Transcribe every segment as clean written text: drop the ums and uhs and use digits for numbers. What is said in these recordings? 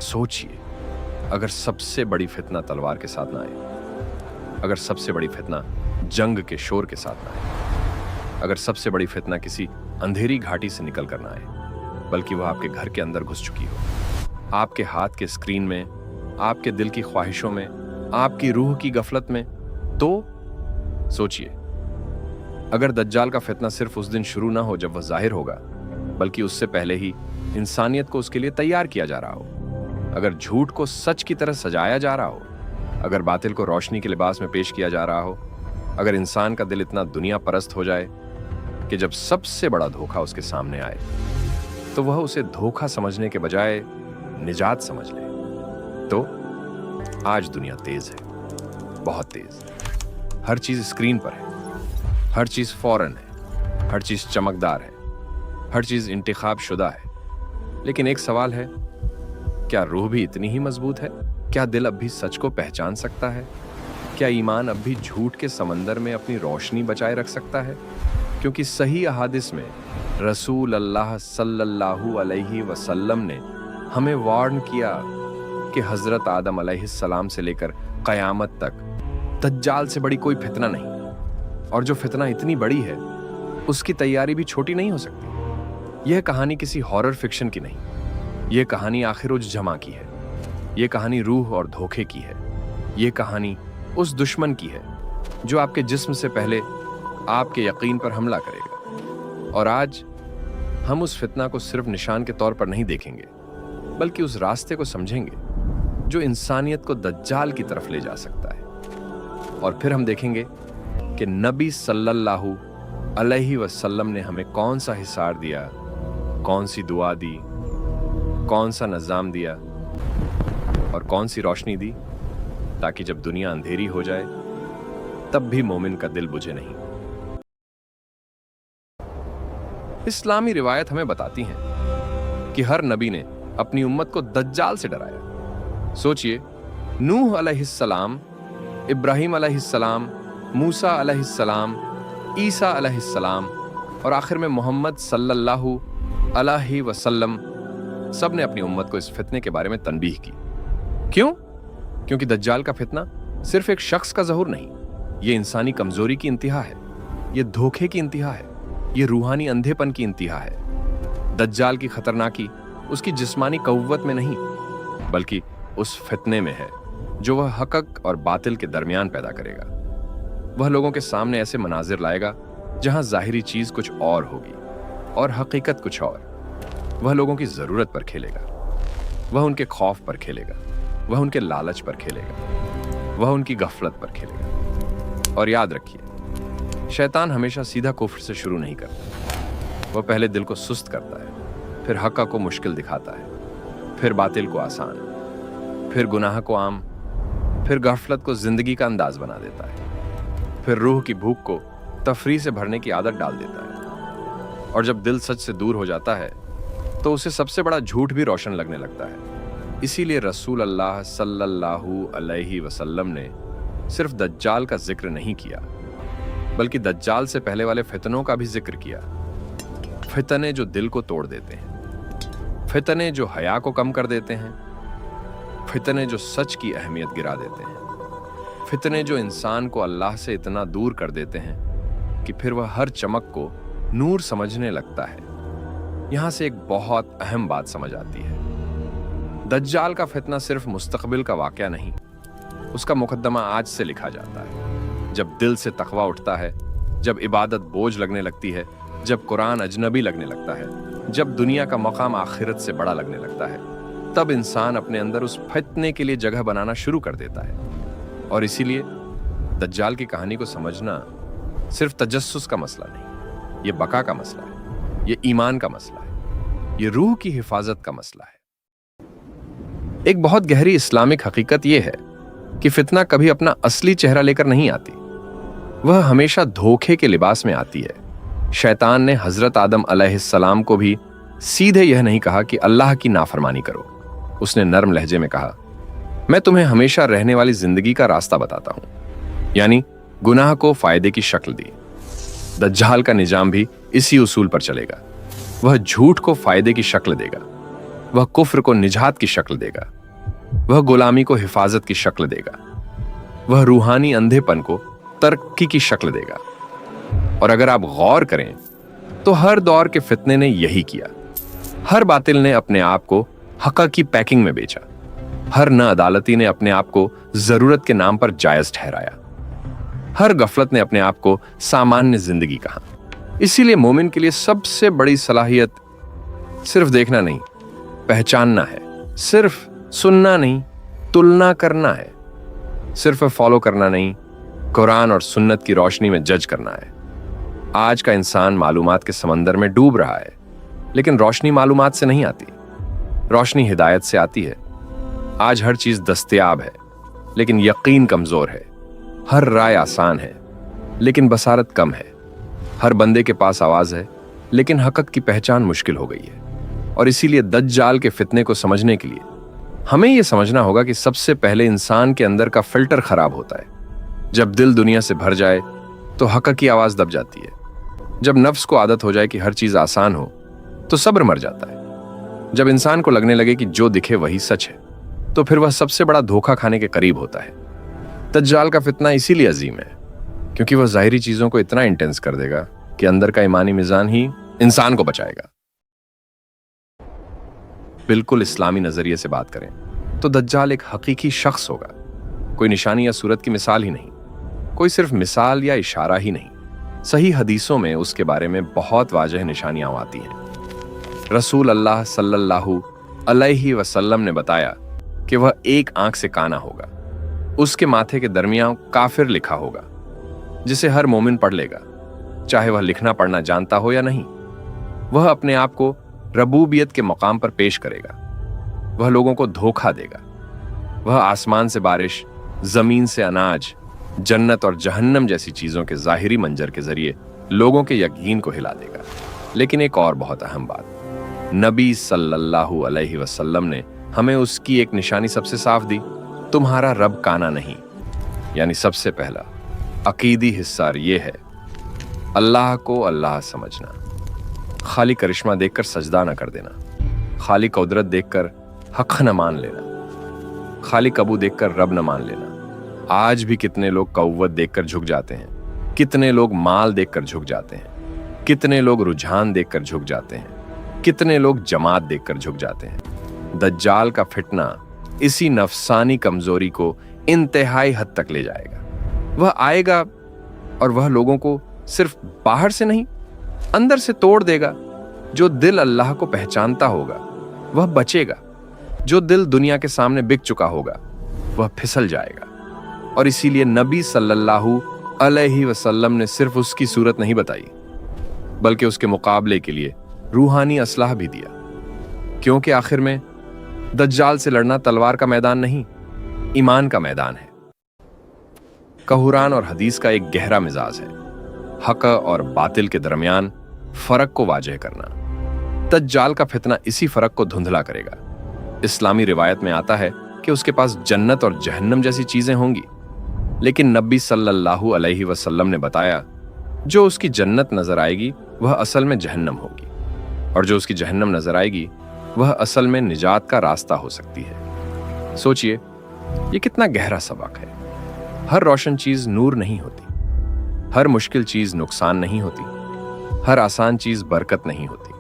सोचिए, अगर सबसे बड़ी फितना तलवार के साथ ना आए, अगर सबसे बड़ी फितना जंग के शोर के साथ ना आए, अगर सबसे बड़ी फितना किसी अंधेरी घाटी से निकल कर ना आए, बल्कि वह आपके घर के अंदर घुस चुकी हो, आपके हाथ के स्क्रीन में, आपके दिल की ख्वाहिशों में, आपकी रूह की गफलत में, तो सोचिए, अगर दज्जाल का फितना सिर्फ उस दिन शुरू ना हो जब वह जाहिर होगा, बल्कि उससे पहले ही इंसानियत को उसके लिए तैयार किया जा रहा हो, अगर झूठ को सच की तरह सजाया जा रहा हो, अगर बातिल को रोशनी के लिबास में पेश किया जा रहा हो, अगर इंसान का दिल इतना दुनिया परस्त हो जाए कि जब सबसे बड़ा धोखा उसके सामने आए तो वह उसे धोखा समझने के बजाय निजात समझ ले, तो आज दुनिया तेज है, बहुत तेज। हर चीज स्क्रीन पर है, हर चीज फौरन है, हर चीज चमकदार है, हर चीज इंतखाब शुदा है। लेकिन एक सवाल है, क्या रूह भी इतनी ही मजबूत है? क्या दिल अब भी सच को पहचान सकता है? क्या ईमान अब भी झूठ के समंदर में अपनी रोशनी बचाए रख सकता है? क्योंकि सही अहादिस में रसूल अल्लाह सल्लल्लाहु अलैहि वसल्लम ने हमें वार्न किया कि हजरत आदम अलैहिस्सलाम से लेकर कयामत तक दज्जाल से बड़ी कोई फितना नहीं, और जो फितना इतनी बड़ी है उसकी तैयारी भी छोटी नहीं हो सकती। यह कहानी किसी हॉरर फिक्शन की नहीं, यह कहानी आखिरुज जमा की है, यह कहानी रूह और धोखे की है, यह कहानी उस दुश्मन की है जो आपके जिस्म से पहले आपके यकीन पर हमला करेगा। और आज हम उस फितना को सिर्फ निशान के तौर पर नहीं देखेंगे, बल्कि उस रास्ते को समझेंगे जो इंसानियत को दज्जाल की तरफ ले जा सकता है। और फिर हम देखेंगे कि नबी सल्लल्लाहु अलैहि वसल्लम ने हमें कौन सा हिसार दिया, कौन सी दुआ दी, कौन सा निज़ाम दिया और कौन सी रोशनी दी, ताकि जब दुनिया अंधेरी हो जाए तब भी मोमिन का दिल बुझे नहीं। इस्लामी रिवायत हमें बताती हैं कि हर नबी ने अपनी उम्मत को दज्जाल से डराया। सोचिए, नूह अलैहिस्सलाम, इब्राहिम अलैहिस्सलाम, मूसा अलैहिस्सलाम, ईसा अलैहिस्सलाम और आखिर में मोहम्मद सल्लल्लाहु अलैहि वसल्लम सब ने अपनी उम्मत को इस फितने के बारे में तनबीह की। क्यों? क्योंकि दज्जाल का फितना सिर्फ एक शख्स का ज़हूर नहीं, ये इंसानी कमजोरी की इंतहा है, ये धोखे की इंतहा है, ये रूहानी अंधेपन की इंतहा है। दज्जाल की खतरनाकी उसकी जिस्मानी कव्वत में नहीं, बल्कि उस फितने में है जो वह हक़ और बातिल के दरमियान पैदा करेगा। वह लोगों के सामने ऐसे मनाजिर लाएगा जहां जाहिरी चीज कुछ और होगी और हकीकत कुछ और। वह लोगों की जरूरत पर खेलेगा, वह उनके खौफ पर खेलेगा, वह उनके लालच पर खेलेगा, वह उनकी गफलत पर खेलेगा। और याद रखिए, शैतान हमेशा सीधा कुफ्र से शुरू नहीं करता। वह पहले दिल को सुस्त करता है, फिर हक़ को मुश्किल दिखाता है, फिर बातिल को आसान, फिर गुनाह को आम, फिर गफलत को जिंदगी का अंदाज बना देता है, फिर रूह की भूख को तफरीह से भरने की आदत डाल देता है। और जब दिल सच से दूर हो जाता है तो उसे सबसे बड़ा झूठ भी रोशन लगने लगता है। इसीलिए रसूल अल्लाह सल्लल्लाहु अलैहि वसल्लम ने सिर्फ दज्जाल का जिक्र नहीं किया, बल्कि दज्जाल से पहले वाले फितनों का भी जिक्र किया। फितने जो दिल को तोड़ देते हैं, फितने जो हया को कम कर देते हैं, फितने जो सच की अहमियत गिरा देते हैं, फितने जो इंसान को अल्लाह से इतना दूर कर देते हैं कि फिर वह हर चमक को नूर समझने लगता है। यहां से एक बहुत अहम बात समझ आती है, दज्जाल का फितना सिर्फ मुस्तकबिल का वाकया नहीं, उसका मुकद्दमा आज से लिखा जाता है। जब दिल से तकवा उठता है, जब इबादत बोझ लगने लगती है, जब कुरान अजनबी लगने लगता है, जब दुनिया का मकाम आखिरत से बड़ा लगने लगता है, तब इंसान अपने अंदर उस फितने के लिए जगह बनाना शुरू कर देता है। और इसीलिए दज्जाल की कहानी को समझना सिर्फ तजस्सुस का मसला नहीं, ये बका का मसला है, ये ईमान का मसला है, ये रूह की हिफाजत का मसला है। एक बहुत गहरी इस्लामिक हकीकत यह है कि फितना कभी अपना असली चेहरा लेकर नहीं आती, वह हमेशा धोखे के लिबास में आती है। शैतान ने हजरत आदम अलैहिस्सलाम को भी सीधे यह नहीं कहा कि अल्लाह की नाफरमानी करो। उसने नरम लहजे में कहा, मैं तुम्हें हमेशा रहने वाली जिंदगी का रास्ता बताता हूं, यानी गुनाह को फायदे की शक्ल दी। दज्जाल का निजाम भी इसी उसूल पर चलेगा, वह झूठ को फायदे की शक्ल देगा, वह कुफ्र को निजात की शक्ल देगा, वह गुलामी को हिफाजत की शक्ल देगा, वह रूहानी अंधेपन को तरक्की की शक्ल देगा। और अगर आप गौर करें तो हर दौर के फितने ने यही किया। हर बातिल ने अपने आप को हक़ की पैकिंग में बेचा, हर न अदालती ने अपने आप को जरूरत के नाम पर जायज ठहराया, हर गफलत ने अपने आप को सामान्य जिंदगी कहा। इसीलिए मोमिन के लिए सबसे बड़ी सलाहियत सिर्फ देखना नहीं, पहचानना है, सिर्फ सुनना नहीं, तुलना करना है, सिर्फ फॉलो करना नहीं, कुरान और सुन्नत की रोशनी में जज करना है। आज का इंसान मालूमात के समंदर में डूब रहा है, लेकिन रोशनी मालूमात से नहीं आती, रोशनी हिदायत से आती है। आज हर चीज दस्तयाब है, लेकिन यकीन कमजोर है। हर राय आसान है, लेकिन बसारत कम है। हर बंदे के पास आवाज है, लेकिन हक़ की पहचान मुश्किल हो गई है। और इसीलिए दज्जाल के फितने को समझने के लिए हमें यह समझना होगा कि सबसे पहले इंसान के अंदर का फिल्टर खराब होता है। जब दिल दुनिया से भर जाए तो हक़ की आवाज दब जाती है। जब नफ्स को आदत हो जाए कि हर चीज आसान हो तो सब्र मर जाता है। जब इंसान को लगने लगे कि जो दिखे वही सच है, तो फिर वह सबसे बड़ा धोखा खाने के करीब होता है। दज्जाल का फितना इसीलिए अजीम है क्योंकि वह ज़ाहिरी चीजों को इतना इंटेंस कर देगा कि अंदर का ईमानी मिजान ही इंसान को बचाएगा। बिल्कुल इस्लामी नजरिए से बात करें तो दज्जाल एक हकीकी शख्स होगा, कोई निशानी या सूरत की मिसाल ही नहीं, कोई सिर्फ मिसाल या इशारा ही नहीं। सही हदीसों में उसके बारे में बहुत वाज़ेह निशानियां आती हैं। रसूल अल्लाह सल्लल्लाहु अलैहि वसल्लम ने बताया कि वह एक आंख से काना होगा, उसके माथे के दरमियान काफिर लिखा होगा जिसे हर मोमिन पढ़ लेगा, चाहे वह लिखना पढ़ना जानता हो या नहीं। वह अपने आप को रबूबियत के मकाम पर पेश करेगा, वह लोगों को धोखा देगा, वह आसमान से बारिश, जमीन से अनाज, जन्नत और जहन्नम जैसी चीजों के जाहिरी मंजर के जरिए लोगों के यकीन को हिला देगा। लेकिन एक और बहुत अहम बात, नबी सल्लल्लाहु अलैहि वसल्लम ने हमें उसकी एक निशानी सबसे साफ दी, तुम्हारा रब काना नहीं। यानी सबसे पहला अकीदी हिस्सा ये है, अल्लाह को अल्लाह समझना, खाली करिश्मा देखकर सजदा न कर देना, खाली कुदरत देखकर हक न मान लेना, खाली कबू देखकर रब न मान लेना। आज भी कितने लोग कव्वत देखकर झुक जाते हैं, कितने लोग माल देखकर झुक जाते हैं, कितने लोग रुझान देखकर झुक जाते हैं, कितने लोग जमात देखकर झुक जाते हैं। दज्जाल का फितना इसी नफसानी कमजोरी को इंतहाई हद तक ले जाएगा। वह आएगा और वह लोगों को सिर्फ बाहर से नहीं, अंदर से तोड़ देगा। जो दिल अल्लाह को पहचानता होगा वह बचेगा, जो दिल दुनिया के सामने बिक चुका होगा वह फिसल जाएगा। और इसीलिए नबी सल्लल्लाहु अलैहि वसल्लम ने सिर्फ उसकी सूरत नहीं बताई, बल्कि उसके मुकाबले के लिए रूहानी असलाह भी दिया। क्योंकि आखिर में दज्जाल से लड़ना तलवार का मैदान नहीं, ईमान का मैदान है। कुरान और हदीस का एक गहरा मिजाज है हक और बातिल के दरमियान फर्क को वाजह करना। दज्जाल का फितना इसी फर्क को धुंधला करेगा। इस्लामी रिवायत में आता है कि उसके पास जन्नत और जहन्नम जैसी चीजें होंगी, लेकिन नबी सल्लल्लाहु अलैहि वसल्लम ने बताया जो उसकी जन्नत नजर आएगी वह असल में जहन्नम होगी, और जो उसकी जहन्नम नजर आएगी वह असल में निजात का रास्ता हो सकती है। सोचिए ये कितना गहरा सबक है। हर रोशन चीज नूर नहीं होती, हर मुश्किल चीज नुकसान नहीं होती, हर आसान चीज बरकत नहीं होती,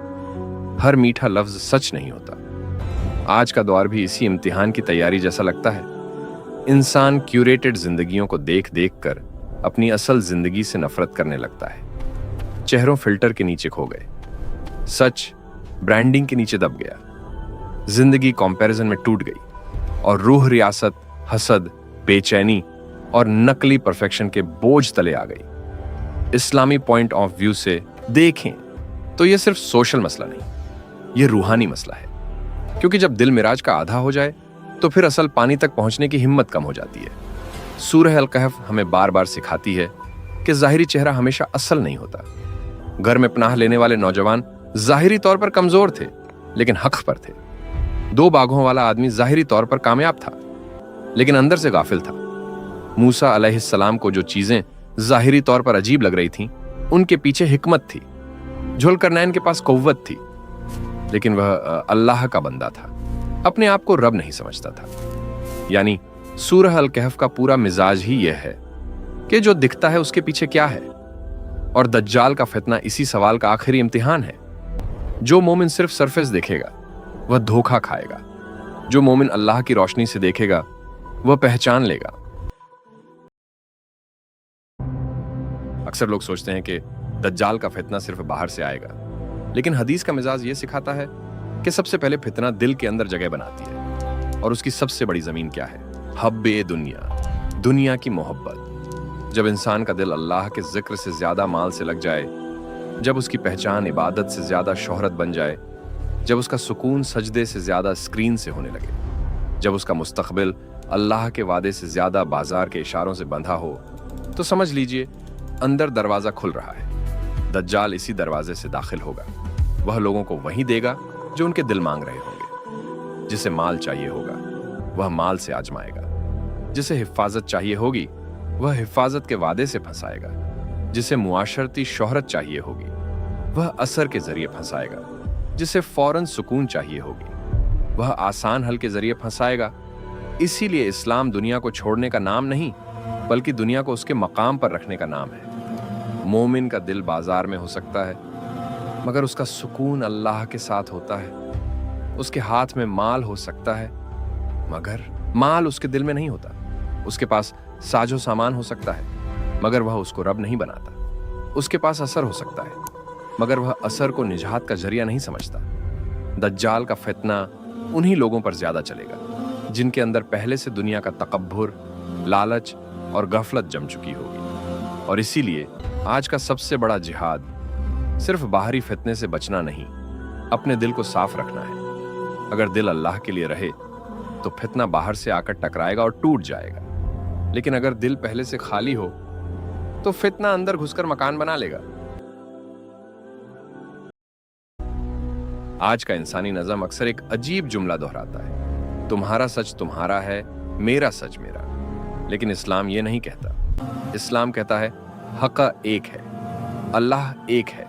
हर मीठा लफ्ज सच नहीं होता। आज का दौर भी इसी इम्तिहान की तैयारी जैसा लगता है। इंसान क्यूरेटेड जिंदगियों को देख देख कर अपनी असल जिंदगी से नफरत करने लगता है। चेहरों फिल्टर के नीचे खो गए, सच ब्रांडिंग के नीचे दब गया, जिंदगी कंपैरिजन में टूट गई और रूह रियासत, हसद, बेचैनी और नकली परफेक्शन के बोझ तले आ गई। इस्लामी पॉइंट ऑफ व्यू से देखें तो यह सिर्फ सोशल मसला नहीं, यह रूहानी मसला है। क्योंकि जब दिल मिराज का आधा हो जाए तो फिर असल पानी तक पहुंचने की हिम्मत कम हो जाती है। सूरह अल कहफ हमें बार बार सिखाती है कि जाहिरी चेहरा हमेशा असल नहीं होता। घर में पनाह लेने वाले नौजवान जाहिरी तौर पर कमजोर थे लेकिन हक पर थे। 2 बाघों वाला आदमी जाहिरी तौर पर कामयाब था लेकिन अंदर से गाफिल था। मूसा अलैहिस्सलाम को जो चीजें जाहिरी तौर पर अजीब लग रही थीं, उनके पीछे हिकमत थी। जुल्करनैन के पास कुव्वत थी लेकिन वह अल्लाह का बंदा था, अपने आप को रब नहीं समझता था। यानी सूरह अल कहफ का पूरा मिजाज ही यह है कि जो दिखता है उसके पीछे क्या है। और दज्जाल का फितना इसी सवाल का आखिरी इम्तिहान है। जो मोमिन सिर्फ सरफेस देखेगा वह धोखा खाएगा, जो मोमिन अल्लाह की रोशनी से देखेगा वह पहचान लेगा। अक्सर लोग सोचते हैं कि दज्जाल का फितना सिर्फ बाहर से आएगा, लेकिन हदीस का मिजाज यह सिखाता है कि सबसे पहले फितना दिल के अंदर जगह बनाती है। और उसकी सबसे बड़ी जमीन क्या है? हब्बे दुनिया, दुनिया की मोहब्बत। जब इंसान का दिल अल्लाह के जिक्र से ज्यादा माल से लग जाए, जब उसकी पहचान इबादत से ज्यादा शोहरत बन जाए, जब उसका सुकून सजदे से ज्यादा स्क्रीन से होने लगे, जब उसका मुस्तकबिल अल्लाह के वादे से ज्यादा बाजार के इशारों से बंधा हो, तो समझ लीजिए अंदर दरवाजा खुल रहा है। दज्जाल इसी दरवाजे से दाखिल होगा। वह लोगों को वही देगा जो उनके दिल मांग रहे होंगे। जिसे माल चाहिए होगा वह माल से आजमाएगा, जिसे हिफाजत चाहिए होगी वह हिफाजत के वादे से फंसाएगा, जिसे मुआशरती शोहरत चाहिए होगी वह असर के जरिए फंसाएगा, जिसे फौरन सुकून चाहिए होगी वह आसान हल के जरिए फंसाएगा। इसीलिए इस्लाम दुनिया को छोड़ने का नाम नहीं, बल्कि दुनिया को उसके मकाम पर रखने का नाम है। मोमिन का दिल बाजार में हो सकता है, मगर उसका सुकून अल्लाह के साथ होता है। उसके हाथ में माल हो सकता है, मगर माल उसके दिल में नहीं होता। उसके पास साजो सामान हो सकता है, मगर वह उसको रब नहीं बनाता। उसके पास असर हो सकता है, मगर वह असर को निजात का जरिया नहीं समझता। दज्जाल का फितना उन्हीं लोगों पर ज्यादा चलेगा जिनके अंदर पहले से दुनिया का तकब्बुर, लालच और गफलत जम चुकी होगी। और इसीलिए आज का सबसे बड़ा जिहाद सिर्फ बाहरी फितने से बचना नहीं, अपने दिल को साफ रखना है। अगर दिल अल्लाह के लिए रहे तो फितना बाहर से आकर टकराएगा और टूट जाएगा, लेकिन अगर दिल पहले से खाली हो तो फितना अंदर घुसकर मकान बना लेगा। आज का इंसानी नज़म अक्सर एक अजीब जुमला दोहराता है, तुम्हारा सच तुम्हारा है, मेरा सच मेरा। लेकिन इस्लाम ये नहीं कहता। इस्लाम कहता है हक़ एक है, अल्लाह एक है,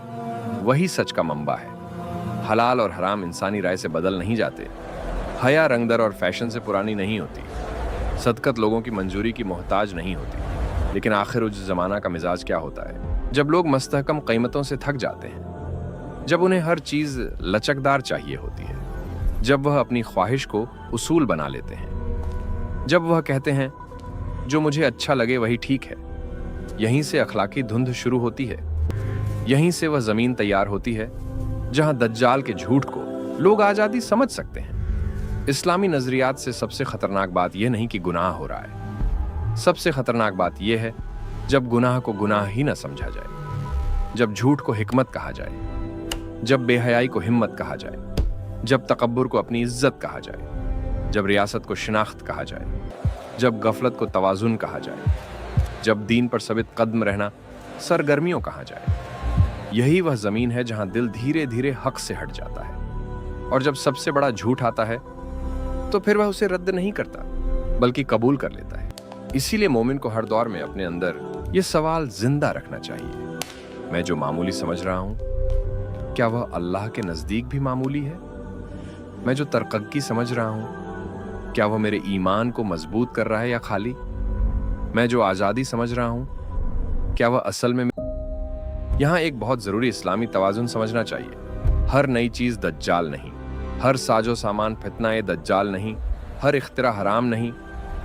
वही सच का मंबा है। हलाल और हराम इंसानी राय से बदल नहीं जाते। हया रंगदर और फैशन से पुरानी नहीं होती। सदकत लोगों की मंजूरी की मोहताज नहीं होती। लेकिन आखिर उस जमाना का मिजाज क्या होता है जब लोग मस्तहकम कीमतों से थक जाते हैं, जब उन्हें हर चीज लचकदार चाहिए होती है, जब वह अपनी ख्वाहिश को उसूल बना लेते हैं, जब वह कहते हैं जो मुझे अच्छा लगे वही ठीक है। यहीं से अखलाकी धुंध शुरू होती है। यहीं से वह जमीन तैयार होती है जहां दज्जाल के झूठ को लोग आजादी समझ सकते हैं। इस्लामी नजरियात से सबसे खतरनाक बात यह नहीं कि गुनाह हो रहा है। सबसे खतरनाक बात यह है जब गुनाह को गुनाह ही न समझा जाए, जब झूठ को हिकमत कहा जाए, जब बेहयाई को हिम्मत कहा जाए, जब तकब्बुर को अपनी इज्जत कहा जाए, जब रियासत को शिनाख्त कहा जाए, जब गफलत को तवाजुन कहा जाए, जब दीन पर सबित कदम रहना सरगर्मियों कहा जाए। यही वह जमीन है जहां दिल धीरे धीरे हक से हट जाता है। और जब सबसे बड़ा झूठ आता है तो फिर वह उसे रद्द नहीं करता, बल्कि कबूल कर लेता है। इसीलिए मोमिन को हर दौर में अपने अंदर यह सवाल जिंदा रखना चाहिए, मैं जो मामूली समझ रहा हूं, क्या वह अल्लाह के नजदीक भी मामूली है? मैं जो तरक्की समझ रहा हूं, क्या वह मेरे ईमान को मजबूत कर रहा है या खाली? मैं जो आजादी समझ रहा हूं, क्या वह असल में? यहां एक बहुत जरूरी इस्लामी तवाजुन समझना चाहिए। हर नई चीज दज्जाल नहीं, हर साजो सामान फितना ए दज्जाल नहीं, हर इख्तिरा हराम नहीं।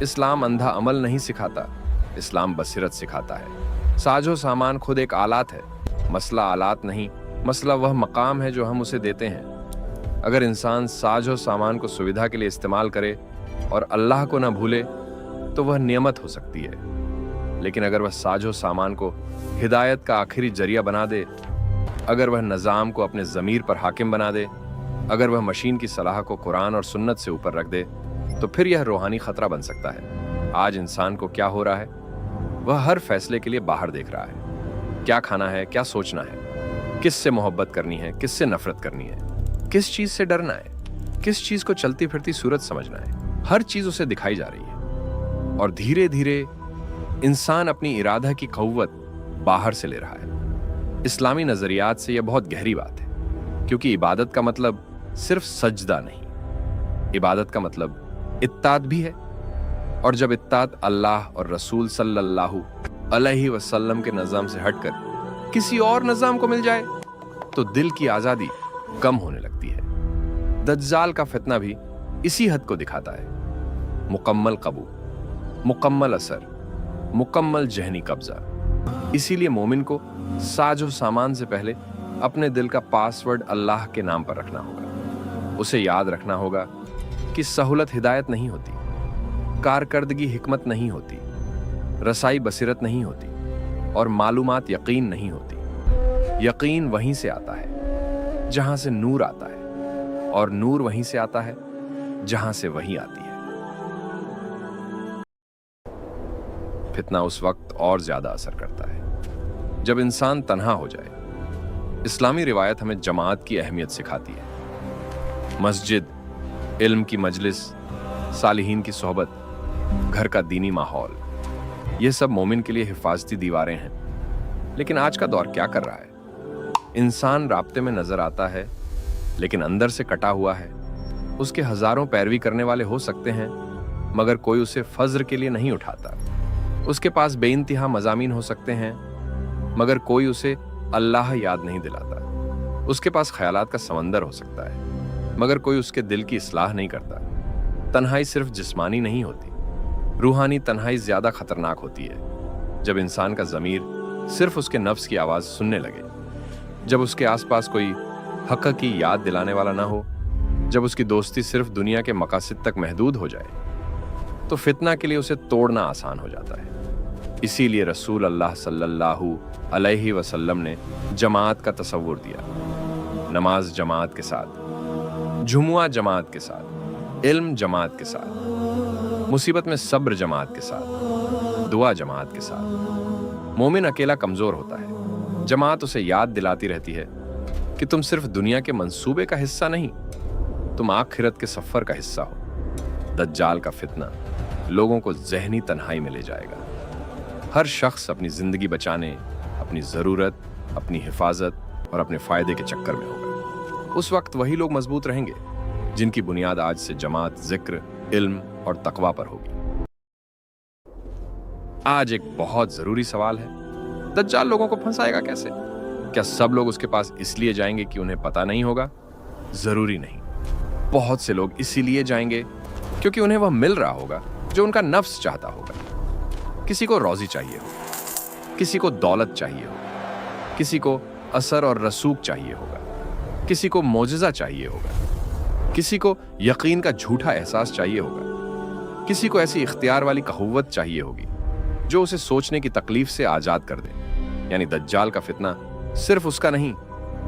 इस्लाम अंधा अमल नहीं सिखाता, इस्लाम बसीरत सिखाता है। साजो सामान खुद एक आलात है, मसला आलात नहीं, मसला वह मकाम है जो हम उसे देते हैं। अगर इंसान साजो सामान को सुविधा के लिए इस्तेमाल करे और अल्लाह को ना भूले तो वह नियमत हो सकती है। लेकिन अगर वह साजो सामान को हिदायत का आखिरी जरिया बना दे, अगर वह निज़ाम को अपने ज़मीर पर हाकिम बना दे, अगर वह मशीन की सलाह को कुरान और सुन्नत से ऊपर रख दे, तो फिर यह रूहानी खतरा बन सकता है। आज इंसान को क्या हो रहा है? वह हर फैसले के लिए बाहर देख रहा है। क्या खाना है, क्या सोचना है, किससे मोहब्बत करनी है, किससे नफरत करनी है, किस चीज से डरना है, किस चीज को चलती फिरती सूरत समझना है। हर चीज उसे दिखाई जा रही है और धीरे धीरे इंसान अपनी इरादा की क़ुव्वत बाहर से ले रहा है। इस्लामी नजरियात से यह बहुत गहरी बात है, क्योंकि इबादत का मतलब सिर्फ सजदा नहीं, इबादत का मतलब इत्ताअत भी है। और जब इत्ताअत अल्लाह और रसूल सल्लल्लाहु अलैहि वसल्लम के निज़ाम से हटकर किसी और निज़ाम को मिल जाए तो दिल की आज़ादी कम होने लगती है। दज्जाल का फितना भी इसी हद को दिखाता है। मुकम्मल कबू, मुकम्मल असर, मुकम्मल जहनी कब्जा। इसीलिए मोमिन को साजो सामान से पहले अपने दिल का पासवर्ड अल्लाह के नाम पर रखना होगा। उसे याद रखना होगा कि सहूलत हिदायत नहीं होती, कारकर्दगी हिकमत नहीं होती, रसाई बसीरत नहीं होती और मालूमात यकीन नहीं होती। यकीन वहीं से आता है जहां से नूर आता है और नूर वहीं से आता है जहां से वही आती है। फितना उस वक्त और ज्यादा असर करता है जब इंसान तन्हा हो जाए। इस्लामी रिवायत हमें जमात की अहमियत सिखाती है। मस्जिद, इल्म की मजलिस, सालिहीन की सोहबत, घर का दीनी माहौल, यह सब मोमिन के लिए हिफाजती दीवारें हैं। लेकिन आज का दौर क्या कर रहा है? इंसान राब्ते में नजर आता है लेकिन अंदर से कटा हुआ है। उसके हजारों पैरवी करने वाले हो सकते हैं मगर कोई उसे फज्र के लिए नहीं उठाता। उसके पास बेइंतिहा मज़ामीन हो सकते हैं मगर कोई उसे अल्लाह याद नहीं दिलाता। उसके पास ख्यालात का समंदर हो सकता है मगर कोई उसके दिल की इस्लाह नहीं करता। तन्हाई सिर्फ जिस्मानी नहीं होती, रूहानी तन्हाई ज्यादा खतरनाक होती है। जब इंसान का ज़मीर सिर्फ उसके नफ्स की आवाज़ सुनने लगे, जब उसके आसपास कोई हक़ की याद दिलाने वाला ना हो, जब उसकी दोस्ती सिर्फ दुनिया के मकासद तक महदूद हो जाए, तो फितना के लिए उसे तोड़ना आसान हो जाता है। इसीलिए रसूल अल्लाह सल्लल्लाहु अलैहि वसल्लम ने जमात का तसव्वुर दिया। नमाज जमात के साथ, जुमुआ जमात के साथ, इल्म जमात के साथ, मुसीबत में सब्र जमात के साथ, दुआ जमात के साथ। मोमिन अकेला कमजोर होता है, जमात उसे याद दिलाती रहती है कि तुम सिर्फ दुनिया के मंसूबे का हिस्सा नहीं, तुम आखिरत के सफर का हिस्सा हो। दज्जाल का फितना लोगों को ज़हनी तन्हाई में ले जाएगा। हर शख्स अपनी जिंदगी बचाने, अपनी ज़रूरत, अपनी हिफाजत और अपने फायदे के चक्कर में होगा। उस वक्त वही लोग मजबूत रहेंगे जिनकी बुनियाद आज से जमात, जिक्र, इल्म और तकवा पर होगी। आज एक बहुत जरूरी सवाल है, दज्जाल लोगों को फंसाएगा कैसे? क्या सब लोग उसके पास इसलिए जाएंगे कि उन्हें पता नहीं होगा? जरूरी नहीं। बहुत से लोग इसीलिए जाएंगे क्योंकि उन्हें वह मिल रहा होगा जो उनका नफ्स चाहता होगा। किसी को रोजी चाहिए होगा, किसी को दौलत चाहिए होगा, किसी को असर और रसूख चाहिए होगा, किसी को मोजज़ा चाहिए होगा, किसी को यकीन का झूठा एहसास चाहिए होगा, किसी को ऐसी इख्तियार वाली कहुव्वत चाहिए होगी जो उसे सोचने की तकलीफ से आजाद कर दे। यानी दज्जाल का फितना सिर्फ उसका नहीं,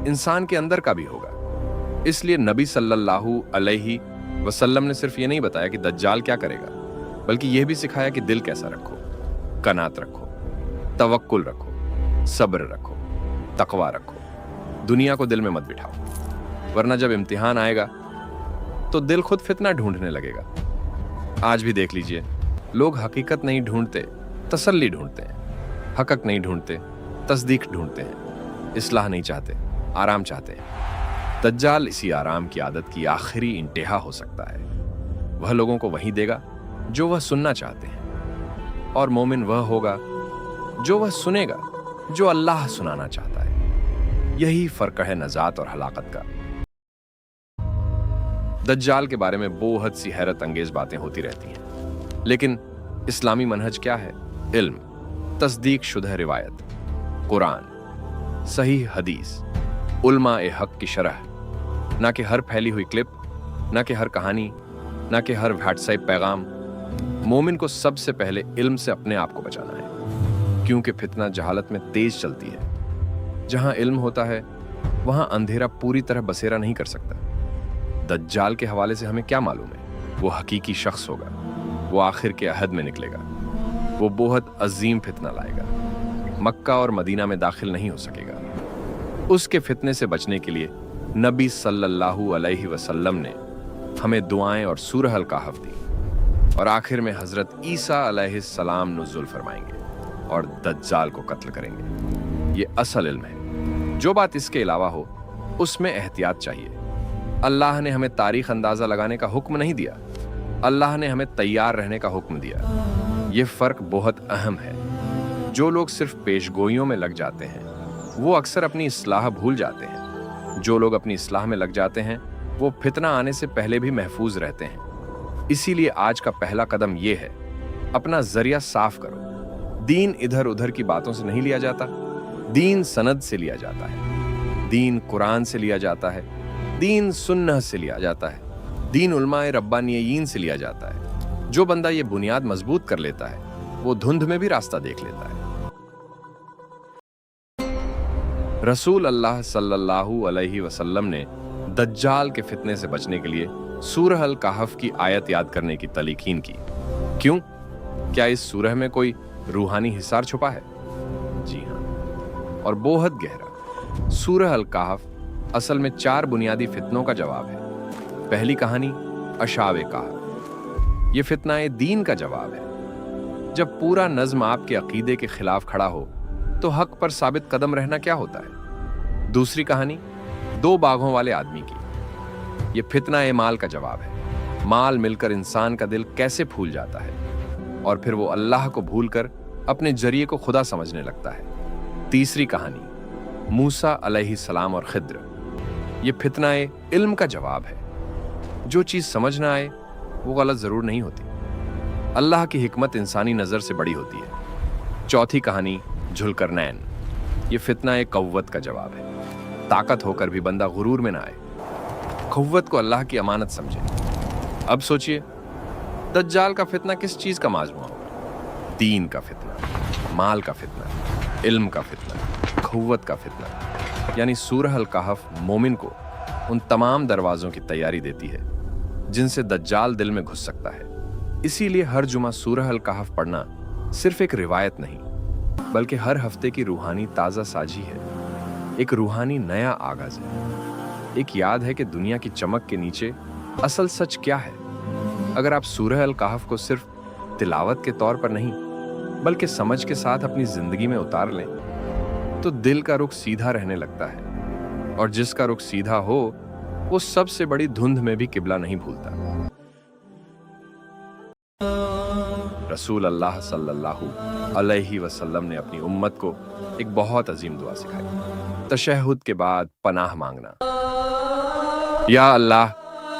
इंसान के अंदर का भी होगा। इसलिए नबी सल्लल्लाहु अलैहि वसल्लम ने सिर्फ ये नहीं बताया कि दज्जाल क्या करेगा, बल्कि यह भी सिखाया कि दिल कैसा रखो, कनात रखो, तवक्कुल रखो, सब्र रखो, तकवा रखो। दुनिया को दिल में मत बिठाओ, वरना जब इम्तिहान आएगा तो दिल खुद फितना ढूंढने लगेगा। आज भी देख लीजिए, लोग हकीकत नहीं ढूंढते, तसल्ली ढूंढते हैं। हक़ नहीं ढूंढते, तस्दीक ढूंढते हैं। इस्लाह नहीं चाहते, आराम चाहते हैं। दज्जाल इसी आराम की आदत की आखिरी इंतहा हो सकता है। वह लोगों को वही देगा जो वह सुनना चाहते हैं, और मोमिन वह होगा जो वह सुनेगा जो अल्लाह सुनाना चाहता है। यही फर्क है नजात और हलाकत का। दज्जाल के बारे में बेहद सी हैरत अंगेज बातें होती रहती हैं, लेकिन इस्लामी मनहज क्या है? इल्म, तस्दीक शुदा रिवायत, कुरान, सही हदीस, उलमा ए हक की शरह, ना कि हर फैली हुई क्लिप, ना कि हर कहानी, ना कि हर व्हाट्सएप पैगाम। मोमिन को सबसे पहले इल्म से अपने आप को बचाना है, क्योंकि फितना जहालत में तेज चलती है। जहां इल्म होता है वहां अंधेरा पूरी तरह बसेरा नहीं कर सकता। दज्जाल के हवाले से हमें क्या मालूम है? वो हकीकी शख्स होगा, वो आखिर के अहद में निकलेगा, वो बहुत अजीम फितना लाएगा, मक्का और मदीना में दाखिल नहीं हो सकेगा। उसके फितने से बचने के लिए नबी सल्लल्लाहु अलैहि वसल्लम ने हमें दुआएं और सूरह अल कहफ दी, और आखिर में हजरत ईसा अलैहिस्सलाम नुज़ुल फरमाएंगे और दज्जाल को कत्ल करेंगे। ये असल इल्म है। जो बात इसके अलावा हो उसमें एहतियात चाहिए। अल्लाह ने हमें तारीख अंदाजा लगाने का हुक्म नहीं दिया, अल्लाह ने हमें तैयार रहने का हुक्म दिया। ये फर्क बहुत अहम है। जो लोग सिर्फ पेशगोइयों में लग जाते हैं वो अक्सर अपनी इस्लाह भूल जाते हैं। जो लोग अपनी इस्लाह में लग जाते हैं वो फितना आने से पहले भी महफूज रहते हैं। इसीलिए आज का पहला कदम ये है, अपना जरिया साफ करो। दीन इधर उधर की बातों से नहीं लिया जाता, दीन सनद से लिया जाता है, दीन कुरान से लिया जाता है, दीन सुन्नह से लिया जाता है, दीन उलमाए रब्बानियीन से लिया जाता है। जो बंदा ये बुनियाद मजबूत कर लेता है वो धुंध में भी रास्ता देख लेता है। रसूल अल्लाह सल्लल्लाहु अलैहि वसल्लम ने दज्जाल के फितने से बचने के लिए सूरह अल कहफ की आयत याद करने की तलकीन की। क्यों? क्या इस सूरह में कोई रूहानी हिसार छुपा है? जी हाँ, और बहुत गहरा। सूरह अल कहफ असल में 4 बुनियादी फितनों का जवाब है। पहली कहानी अशाब कहफ, ये फितनाए दीन का जवाब है। जब पूरा नज्म आपके अकीदे के खिलाफ खड़ा हो तो हक पर साबित कदम रहना क्या होता है। दूसरी कहानी 2 बाघों वाले आदमी की, ये फितनाए माल का जवाब है। माल मिलकर इंसान का दिल कैसे फूल जाता है और फिर वो अल्लाह को भूलकर अपने जरिए को खुदा समझने लगता है। तीसरी कहानी मूसा अलैहिस्सलाम और खिद्र, ये फितनाए इल्म का जवाब है। जो चीज समझ ना आए वो गलत जरूर नहीं होती, अल्लाह की हिकमत इंसानी नजर से बड़ी होती है। चौथी कहानी जुल्करनैन, ये फितनाए कव्वत का जवाब है। ताकत होकर भी बंदा गुरूर में ना आए, कव्वत को अल्लाह की अमानत समझे। अब सोचिए, दज्जाल का फितना किस चीज का माजमुआ होगा? दीन का फितना, माल का फितना, इल्म का फितना, कव्वत का फितना। यानी सूरह अल कहफ मोमिन को उन तमाम दरवाजों की तैयारी देती है जिनसे दज्जाल दिल में घुस सकता है। इसीलिए हर जुमा सूरह अल कहफ पढ़ना सिर्फ एक रिवायत नहीं बल्कि हर हफ्ते की रूहानी ताज़ा साजी है, एक रूहानी नया आगाज है। एक याद है कि दुनिया की चमक के नीचे असल सच क्या है। अगर आप सूरह अल कहफ को सिर्फ तिलावत के तौर पर नहीं बल्कि समझ के साथ अपनी जिंदगी में उतार लें तो दिल का रुख सीधा रहने लगता है, और जिसका रुख सीधा हो वो सबसे बड़ी धुंध में भी किबला नहीं भूलता। रसूल अल्लाह सल्लल्लाहु अलैहि वसल्लम ने अपनी उम्मत को एक बहुत अजीम दुआ सिखाई, तशहहुद के बाद पनाह मांगना। या अल्लाह,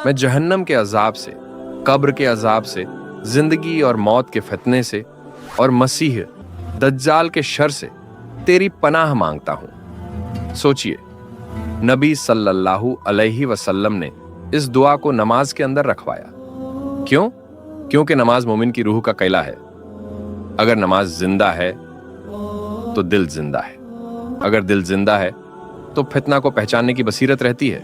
मैं जहन्नम के अजाब से, कब्र के अजाब से, जिंदगी और मौत के फितने से और मसीह दज्जाल के शर से तेरी पनाह मांगता हूं। सोचिए, नबी सल्लल्लाहु अलैहि वसल्लम ने इस दुआ को नमाज के अंदर रखवाया। क्यों? क्योंकि नमाज मोमिन की रूह का कैला है। अगर नमाज जिंदा है तो दिल जिंदा है, अगर दिल जिंदा है तो फितना को पहचानने की बसीरत रहती है।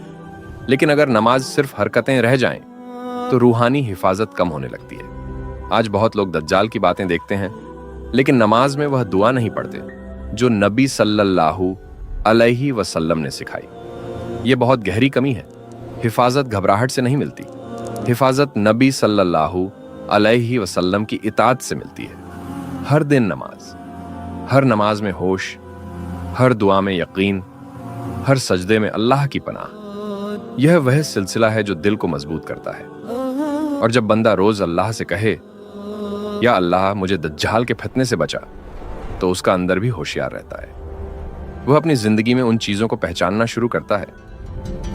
लेकिन अगर नमाज सिर्फ हरकतें रह जाएं तो रूहानी हिफाजत कम होने लगती है। आज बहुत लोग दज्जाल की बातें देखते हैं लेकिन नमाज में वह दुआ नहीं पढ़ते जो नबी सल्लल्लाहु अलैहि वसल्लम ने सिखाई। ये बहुत गहरी कमी है। हिफाजत घबराहट से नहीं मिलती, हिफाजत नबी सल्लल्लाहु अलैहि वसल्लम की इताअत से मिलती है। हर दिन नमाज, हर नमाज में होश, हर दुआ में यकीन, हर सजदे में अल्लाह की पनाह। यह वह सिलसिला है जो दिल को मजबूत करता है। और जब बंदा रोज अल्लाह से कहे, या अल्लाह मुझे दज्जाल के फितने से बचा, तो उसका अंदर भी होशियार रहता है। वह अपनी जिंदगी में उन चीजों को पहचानना शुरू करता है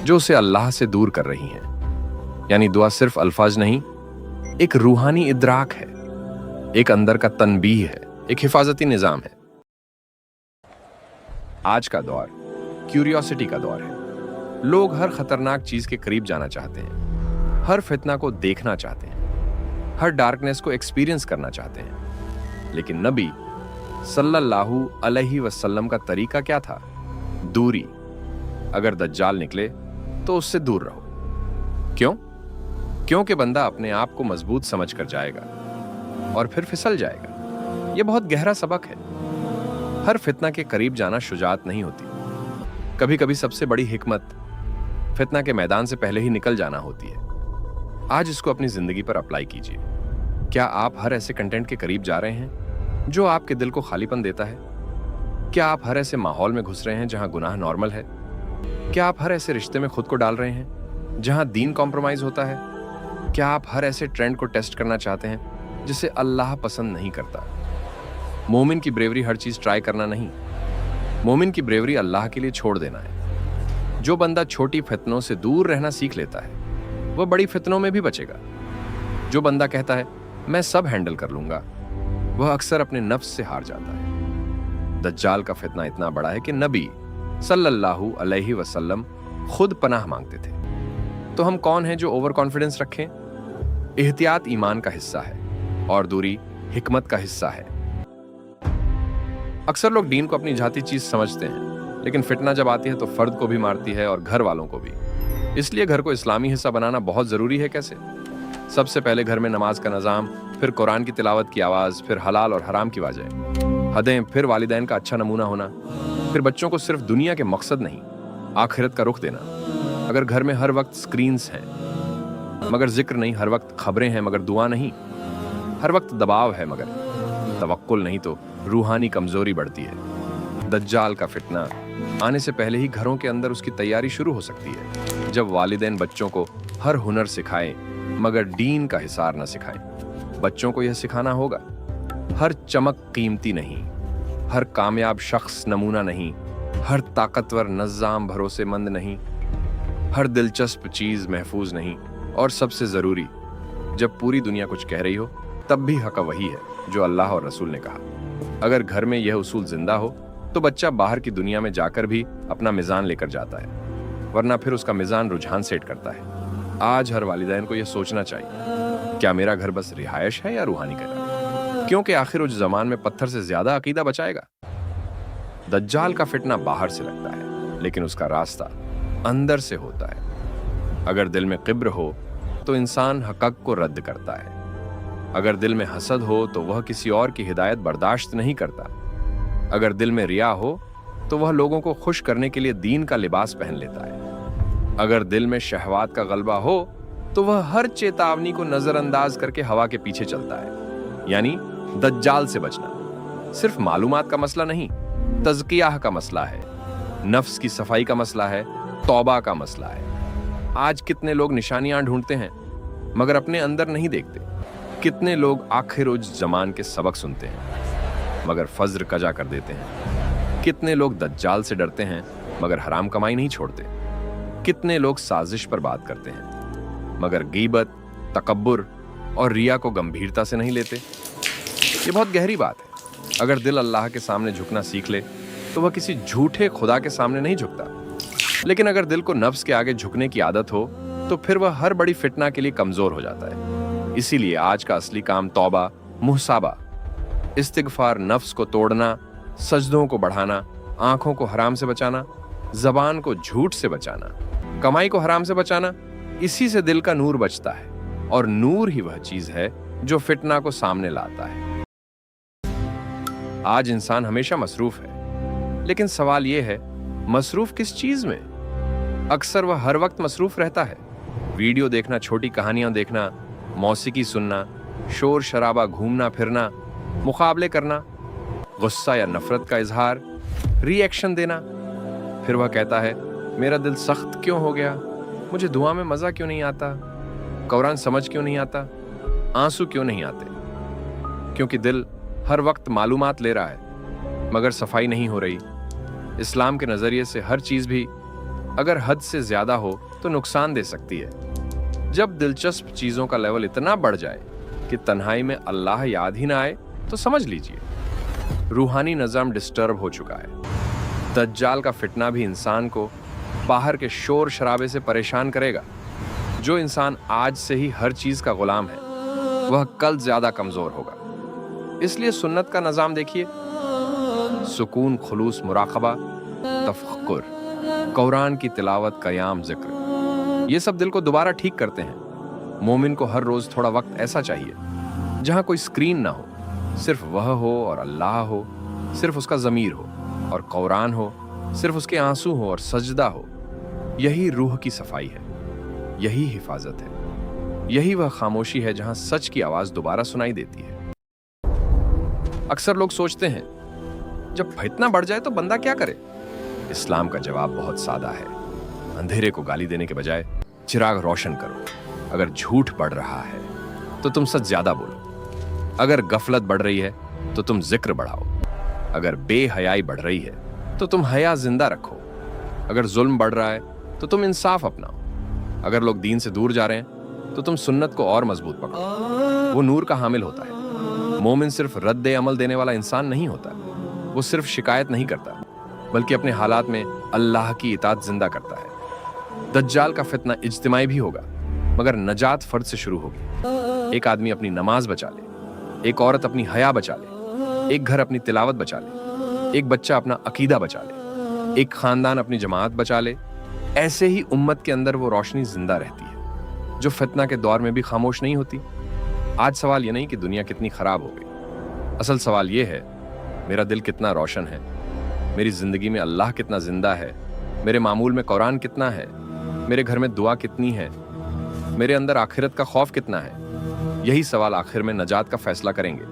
जो उसे अल्लाह से दूर कर रही हैं। यानी दुआ सिर्फ अल्फाज नहीं, एक रूहानी इदराक है, एक अंदर का तनबीह है, एक हिफाजती निजाम है। आज का दौर क्यूरियोसिटी का दौर है। लोग हर खतरनाक चीज के करीब जाना चाहते हैं, हर फितना को देखना चाहते हैं, हर डार्कनेस को एक्सपीरियंस करना चाहते हैं। लेकिन नबी सल्लल्लाहु अलैहि वसल्लम का तरीका क्या था? दूरी। अगर दज्जाल निकले तो उससे दूर रहो। क्यों? क्योंकि बंदा अपने आप को मजबूत समझ कर जाएगा और फिर फिसल जाएगा। यह बहुत गहरा सबक है। हर फितना के करीब जाना शुजाअत नहीं होती। कभी कभी सबसे बड़ी हिकमत फितना के मैदान से पहले ही निकल जाना होती है। आज इसको अपनी जिंदगी पर अप्लाई कीजिए। क्या आप हर ऐसे कंटेंट के करीब जा रहे हैं जो आपके दिल को खालीपन देता है? क्या आप हर ऐसे माहौल में घुस रहे हैं जहां गुनाह नॉर्मल है? क्या आप हर ऐसे रिश्ते में खुद को डाल रहे हैं जहां दीन कॉम्प्रोमाइज होता है? क्या आप हर ऐसे ट्रेंड को टेस्ट करना चाहते हैं जिसे अल्लाह पसंद नहीं करता? मोमिन की ब्रेवरी हर चीज ट्राई करना नहीं, मोमिन की ब्रेवरी अल्लाह के लिए छोड़ देना है। जो बंदा छोटी फितनों से दूर रहना सीख लेता है वह बड़ी फितनों में भी बचेगा। जो बंदा कहता है मैं सब हैंडल कर लूंगा, वह अक्सर अपने नफ्स से हार जाता है। दज्जाल का फितना इतना बड़ा है कि नबी सल्लल्लाहु अलैहि वसल्लम खुद पनाह मांगते थे। तो हम कौन हैं जो ओवर कॉन्फिडेंस रखें? एहतियात ईमान का हिस्सा है और दूरी हिकमत का हिस्सा है। अक्सर लोग दीन को अपनी जाती चीज समझते हैं, लेकिन फितना जब आती है तो फर्द को भी मारती है और घर वालों को भी। इसलिए घर को इस्लामी हिस्सा बनाना बहुत जरूरी है। कैसे? सबसे पहले घर में नमाज का निजाम, फिर कुरान की तिलावत की आवाज, फिर हलाल और हराम की वजह, हदें, फिर वालिदैन का अच्छा नमूना होना, फिर बच्चों को सिर्फ दुनिया के मकसद नहीं आखिरत का रुख देना। अगर घर में हर वक्त स्क्रीन्स हैं मगर जिक्र नहीं, हर वक्त खबरें हैं मगर दुआ नहीं, हर वक्त दबाव है मगर तवक्कुल नहीं, तो रूहानी कमजोरी बढ़ती है। दज्जाल का फितना आने से पहले ही घरों के अंदर उसकी तैयारी शुरू हो सकती है। जब वालिदैन बच्चों को हर हुनर सिखाएं मगर दीन का हिसार न सिखाएं। बच्चों को यह सिखाना होगा हर चमक कीमती नहीं, हर कामयाब शख्स नमूना नहीं, हर ताकतवर नज़ाम भरोसेमंद नहीं, हर दिलचस्प चीज महफूज नहीं, और सबसे जरूरी, जब पूरी दुनिया कुछ कह रही हो तब भी हक वही है जो अल्लाह और रसूल ने कहा। अगर घर में यह उसूल जिंदा हो तो बच्चा बाहर की दुनिया में जाकर भी अपना मिजान लेकर जाता है, वरना फिर उसका मिजान रुझान सेट करता है। आज हर वालिदैन को यह सोचना चाहिए, क्या मेरा घर बस रिहायश है या रूहानी घर? क्योंकि आखिर उस जमान में पत्थर से ज्यादा अकीदा बचाएगा। दज्जाल का फितना बाहर से लगता है, लेकिन उसका रास्ता अंदर से होता है। अगर दिल में किब्र हो तो इंसान हक़ को रद्द करता है। अगर दिल में हसद हो तो वह किसी और की हिदायत बर्दाश्त नहीं करता। अगर दिल में रिया हो तो वह लोगों को खुश करने के लिए दीन का लिबास पहन लेता है। अगर दिल में शहवात का गलबा हो तो वह हर चेतावनी को नजरअंदाज करके हवा के पीछे चलता है। यानी दज्जाल से बचना सिर्फ मालूमात का मसला नहीं, तज़किया का मसला है, नफ्स की सफाई का मसला है, तौबा का मसला है। आज कितने लोग निशानियां ढूंढते हैं मगर अपने अंदर नहीं देखते। कितने लोग आखिर उज जमान के सबक सुनते हैं मगर फज्र कजा कर देते हैं। कितने लोग दज्जाल से डरते हैं मगर हराम कमाई नहीं छोड़ते। कितने लोग साजिश पर बात करते हैं मगर गीबत, तकब्बुर और रिया को गंभीरता से नहीं लेते। ये बहुत गहरी बात है। अगर दिल अल्लाह के सामने झुकना सीख ले तो वह किसी झूठे खुदा के सामने नहीं झुकता, लेकिन अगर दिल को नफ्स के आगे झुकने की आदत हो तो फिर वह हर बड़ी फितना के लिए कमजोर हो जाता है। इसीलिए आज का असली काम तौबा, मुहसाबा, इस्तिगफार, नफ्स को तोड़ना, सजदों को बढ़ाना, आंखों को हराम से बचाना, जबान को झूठ से बचाना, कमाई को हराम से बचाना, इसी से दिल का नूर बचता है। और नूर ही वह चीज है जो फितना को सामने लाता है। आज इंसान हमेशा मसरूफ है, लेकिन सवाल यह है मसरूफ किस चीज में? अक्सर वह हर वक्त मसरूफ रहता है। वीडियो देखना, छोटी कहानियां देखना, मौसीकी सुनना, शोर शराबा, घूमना फिरना, मुकाबले करना, गुस्सा या नफरत का इजहार, रिएक्शन देना। फिर वह कहता है मेरा दिल सख्त क्यों हो गया, मुझे दुआ में मजा क्यों नहीं आता, कुरान समझ क्यों नहीं आता, आंसू क्यों नहीं आते? क्योंकि दिल हर वक्त मालूमात ले रहा है मगर सफाई नहीं हो रही। इस्लाम के नजरिए से हर चीज भी अगर हद से ज्यादा हो तो नुकसान दे सकती है। जब दिलचस्प चीजों का लेवल इतना बढ़ जाए कि तन्हाई में अल्लाह याद ही ना आए तो समझ लीजिए रूहानी निजाम डिस्टर्ब हो चुका है। दज्जाल का फितना भी इंसान को बाहर के शोर शराबे से परेशान करेगा। जो इंसान आज से ही हर चीज का गुलाम है वह कल ज्यादा कमजोर होगा। इसलिए सुन्नत का निजाम देखिए, सुकून, खुलूस, मुराकबा, तफक्कुर, कुरान की तिलावत, कयाम, जिक्र, ये सब दिल को दोबारा ठीक करते हैं। मोमिन को हर रोज थोड़ा वक्त ऐसा चाहिए जहां कोई स्क्रीन ना हो, सिर्फ वह हो और अल्लाह हो, सिर्फ उसका ज़मीर हो और कुरान हो, सिर्फ उसके आंसू हो और सजदा हो। यही रूह की सफाई है, यही हिफाजत है, यही वह खामोशी है जहां सच की आवाज दोबारा सुनाई देती है। अक्सर लोग सोचते हैं जब फितना बढ़ जाए तो बंदा क्या करे? इस्लाम का जवाब बहुत सादा है। अंधेरे को गाली देने के बजाय चिराग रोशन करो। अगर झूठ बढ़ रहा है तो तुम सच ज्यादा बोलो। अगर गफलत बढ़ रही है तो तुम जिक्र बढ़ाओ। अगर बेहयाई बढ़ रही है तो तुम हया जिंदा रखो। अगर जुल्म बढ़ रहा है तो तुम इंसाफ अपनाओ। अगर लोग दीन से दूर जा रहे हैं तो तुम सुन्नत को और मजबूत पकड़ो। वो नूर का हामिल होता है। मोमिन सिर्फ रद्द अमल देने वाला इंसान नहीं होता, वो सिर्फ शिकायत नहीं करता बल्कि अपने हालात में अल्लाह की इताअत जिंदा करता है। दज्जाल का फितना इज्तिमाई भी होगा मगर नजात फर्द से शुरू होगी। एक आदमी अपनी नमाज बचा ले, एक औरत अपनी हया बचा ले, एक घर अपनी तिलावत बचा ले, एक बच्चा अपना अकीदा बचा ले, एक खानदान अपनी जमात बचा ले। ऐसे ही उम्मत के अंदर वो रोशनी जिंदा रहती है जो फितना के दौर में भी खामोश नहीं होती। आज सवाल ये नहीं कि दुनिया कितनी खराब हो गई, असल सवाल ये है मेरा दिल कितना रोशन है, मेरी जिंदगी में अल्लाह कितना जिंदा है, मेरे मामूल में कुरान कितना है, मेरे घर में दुआ कितनी है, मेरे अंदर आखिरत का खौफ कितना है। यही सवाल आखिर में नजात का फैसला करेंगे।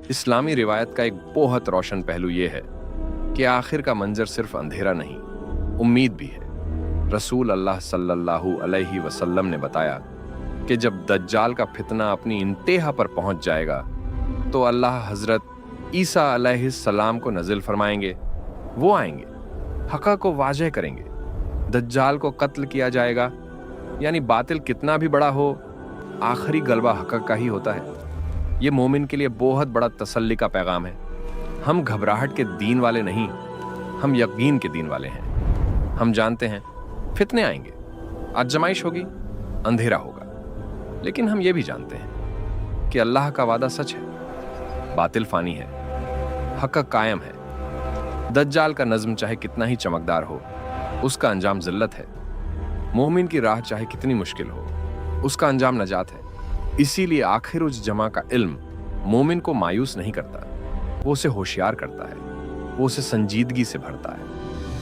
इस्लामी रिवायत का एक बहुत रोशन पहलू यह है कि आखिर का मंजर सिर्फ अंधेरा नहीं, उम्मीद भी है। रसूल अल्लाह सल्लल्लाहु अलैहि वसल्लम ने बताया कि जब दज्जाल का फितना अपनी इंतहा पर पहुंच जाएगा तो अल्लाह हजरत ईसा अलैहिस्सलाम को नजिल फरमाएंगे। वो आएंगे, हक़ को वाज़ेह करेंगे, दज्जाल को कत्ल किया जाएगा। यानी बातिल कितना भी बड़ा हो, आखिरी गलबा हक़ का ही होता है। ये मोमिन के लिए बहुत बड़ा तसल्ली का पैगाम है। हम घबराहट के दीन वाले नहीं, हम यकीन के दीन वाले हैं। हम जानते हैं फितने आएंगे, आजमाइश होगी, अंधेरा होगा, लेकिन हम ये भी जानते हैं कि अल्लाह का वादा सच है, बातिल फानी है, हक़ कायम है। दज्जाल का नज़्म चाहे कितना ही चमकदार हो, उसका अंजाम जिल्लत है। मोमिन की राह चाहे कितनी मुश्किल हो, उसका अंजाम नजात है। इसीलिए आखिर उस जमा का इल्म मोमिन को मायूस नहीं करता, वो उसे होशियार करता है, वो उसे संजीदगी से भरता है,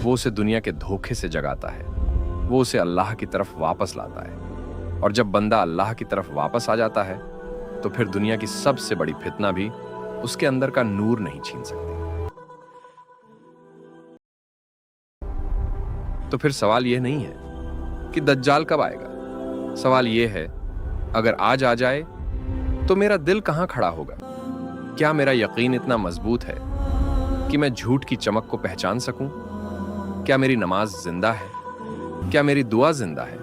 वो उसे दुनिया के धोखे से जगाता है, वो उसे अल्लाह की तरफ वापस लाता है। और जब बंदा अल्लाह की तरफ वापस आ जाता है तो फिर दुनिया की सबसे बड़ी फितना भी उसके अंदर का नूर नहीं छीन सकती। तो फिर सवाल यह नहीं है कि दज्जाल कब आएगा, सवाल यह है अगर आज आ जाए तो मेरा दिल कहां खड़ा होगा। क्या मेरा यकीन इतना मजबूत है कि मैं झूठ की चमक को पहचान सकूं? क्या मेरी नमाज जिंदा है? क्या मेरी दुआ जिंदा है?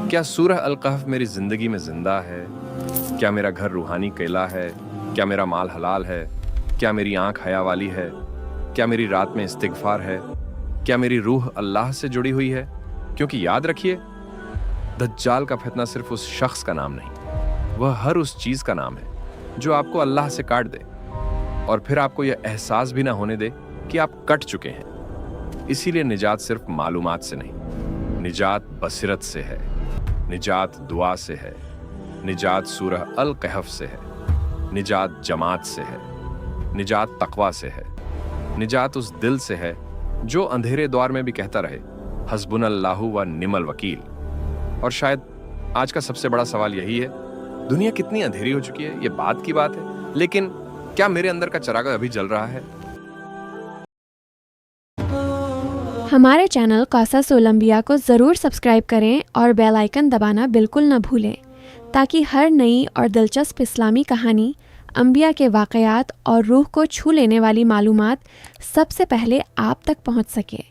क्या सूरह अल कहफ मेरी जिंदगी में जिंदा है? क्या मेरा घर रूहानी केला है? क्या मेरा माल हलाल है? क्या मेरी आंख हया वाली है? क्या मेरी रात में इस्तिगफार है? क्या मेरी रूह अल्लाह से जुड़ी हुई है? क्योंकि याद रखिए, दज्जाल का फितना सिर्फ उस शख्स का नाम नहीं, वह हर उस चीज का नाम है जो आपको अल्लाह से काट दे और फिर आपको यह एहसास भी ना होने दे कि आप कट चुके हैं। इसीलिए निजात सिर्फ मालूमात से नहीं, निजात बसीरत से है, निजात दुआ से है, निजात सूरह अल कहफ से है, निजात जमात से है, निजात तकवा से है, निजात उस दिल से है जो अंधेरे दौर में भी कहता रहे हस्बुनल्लाहु व निमल वकील। और शायद आज का सबसे बड़ा सवाल यही है, दुनिया कितनी अंधेरी हो चुकी है, ये बात की बात है, लेकिन क्या मेरे अंदर का चिराग अभी जल रहा है? हमारे चैनल क़सस-उल अंबिया को ज़रूर सब्सक्राइब करें और बेल आइकन दबाना बिल्कुल न भूलें ताकि हर नई और दिलचस्प इस्लामी कहानी, अंबिया के वाक़यात और रूह को छू लेने वाली मालूमात सबसे पहले आप तक पहुंच सके।